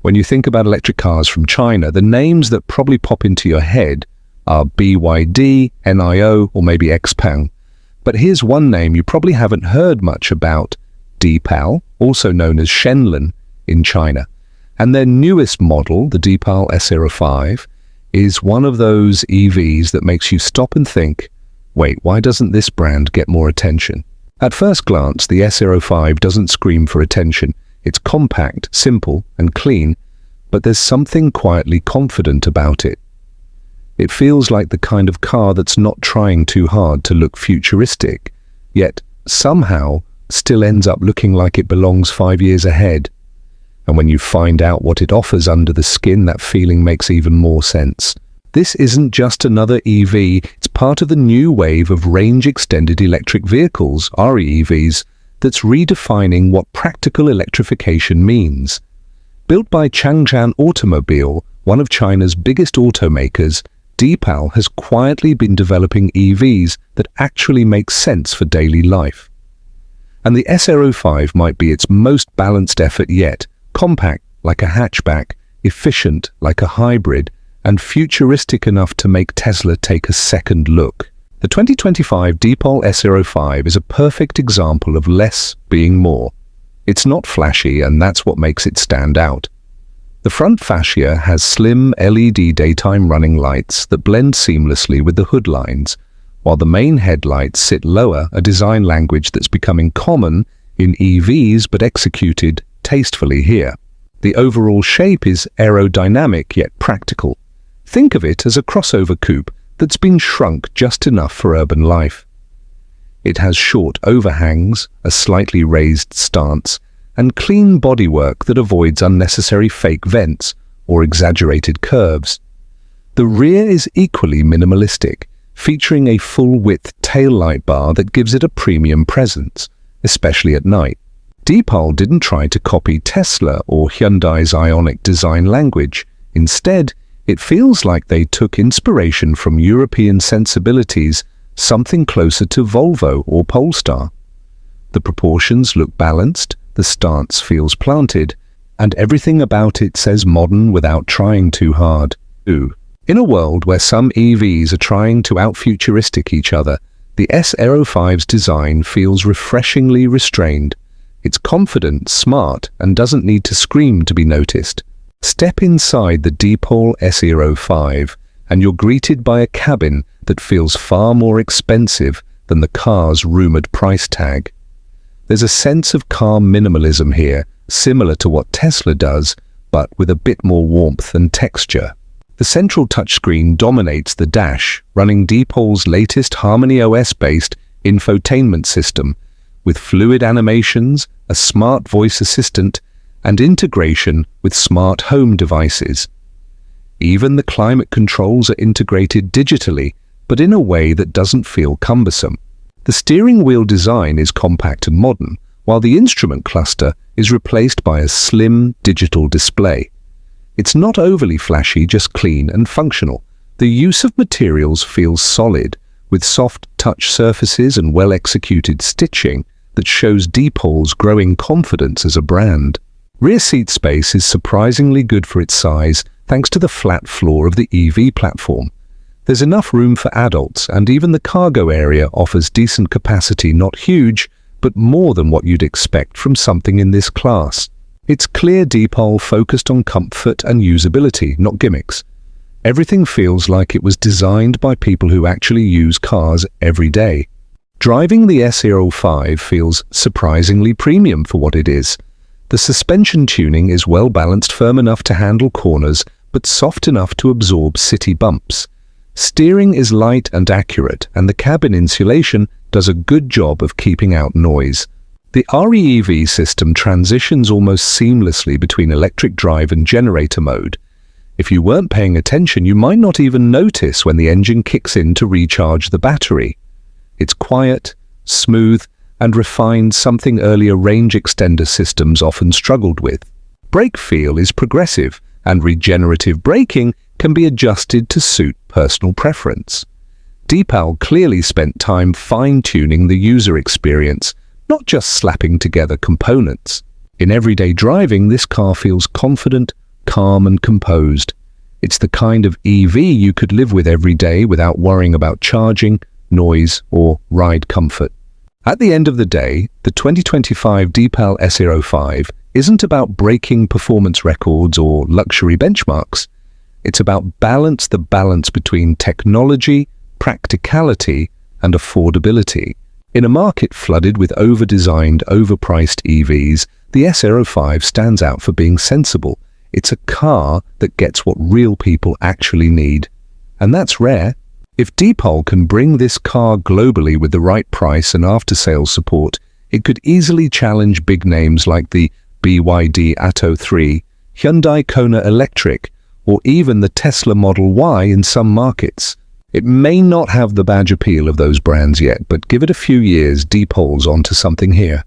When you think about electric cars from China, the names that probably pop into your head are BYD, NIO, or maybe XPeng. But here's one name you probably haven't heard much about: Deepal, also known as Shenlan in China. And their newest model, the Deepal S05, is one of those EVs that makes you stop and think, wait, why doesn't this brand get more attention? At first glance, the S05 doesn't scream for attention. It's compact, simple, and clean, but there's something quietly confident about it. It feels like the kind of car that's not trying too hard to look futuristic, yet somehow still ends up looking like it belongs 5 years ahead. And when you find out what it offers under the skin, that feeling makes even more sense. This isn't just another EV, it's part of the new wave of range-extended electric vehicles, REEVs, that's redefining what practical electrification means. Built by Changan Automobile, one of China's biggest automakers, Deepal has quietly been developing EVs that actually make sense for daily life. And the S05 might be its most balanced effort yet: compact like a hatchback, efficient like a hybrid, and futuristic enough to make Tesla take a second look. The 2025 Deepal S05 is a perfect example of less being more. It's not flashy, and that's what makes it stand out. The front fascia has slim LED daytime running lights that blend seamlessly with the hood lines, while the main headlights sit lower, a design language that's becoming common in EVs but executed tastefully here. The overall shape is aerodynamic yet practical. Think of it as a crossover coupe that's been shrunk just enough for urban life. It has short overhangs, a slightly raised stance, and clean bodywork that avoids unnecessary fake vents or exaggerated curves. The rear is equally minimalistic, featuring a full-width taillight bar that gives it a premium presence, especially at night. Deepal didn't try to copy Tesla or Hyundai's Ioniq design language. Instead, it feels like they took inspiration from European sensibilities, something closer to Volvo or Polestar. The proportions look balanced, the stance feels planted, and everything about it says modern without trying too hard. In a world where some EVs are trying to out-futuristic each other, the S05's design feels refreshingly restrained. It's confident, smart, and doesn't need to scream to be noticed. Step inside the Deepal S05 and you're greeted by a cabin that feels far more expensive than the car's rumored price tag. There's a sense of calm minimalism here, similar to what Tesla does, but with a bit more warmth and texture. The central touchscreen dominates the dash, running Deepal's latest HarmonyOS-based infotainment system, with fluid animations, a smart voice assistant, and integration with smart home devices. Even the climate controls are integrated digitally, but in a way that doesn't feel cumbersome. The steering wheel design is compact and modern, while the instrument cluster is replaced by a slim digital display. It's not overly flashy, just clean and functional. The use of materials feels solid, with soft touch surfaces and well-executed stitching that shows Deepal's growing confidence as a brand. Rear seat space is surprisingly good for its size, thanks to the flat floor of the EV platform. There's enough room for adults, and even the cargo area offers decent capacity, not huge, but more than what you'd expect from something in this class. It's clear Deepal focused on comfort and usability, not gimmicks. Everything feels like it was designed by people who actually use cars every day. Driving the S05 feels surprisingly premium for what it is. The suspension tuning is well-balanced, firm enough to handle corners, but soft enough to absorb city bumps. Steering is light and accurate, and the cabin insulation does a good job of keeping out noise. The REEV system transitions almost seamlessly between electric drive and generator mode. If you weren't paying attention, you might not even notice when the engine kicks in to recharge the battery. It's quiet, smooth, and refined, something earlier range extender systems often struggled with. Brake feel is progressive, and regenerative braking can be adjusted to suit personal preference. Deepal clearly spent time fine-tuning the user experience, not just slapping together components. In everyday driving, this car feels confident, calm and composed. It's the kind of EV you could live with every day without worrying about charging, noise, or ride comfort. At the end of the day, the 2025 Deepal S05 isn't about breaking performance records or luxury benchmarks. It's about the balance between technology, practicality, and affordability. In a market flooded with over-designed, overpriced EVs, the S05 stands out for being sensible. It's a car that gets what real people actually need. And that's rare. If Deepal can bring this car globally with the right price and after-sales support, it could easily challenge big names like the BYD Atto 3, Hyundai Kona Electric, or even the Tesla Model Y in some markets. It may not have the badge appeal of those brands yet, but give it a few years, Deepal's onto something here.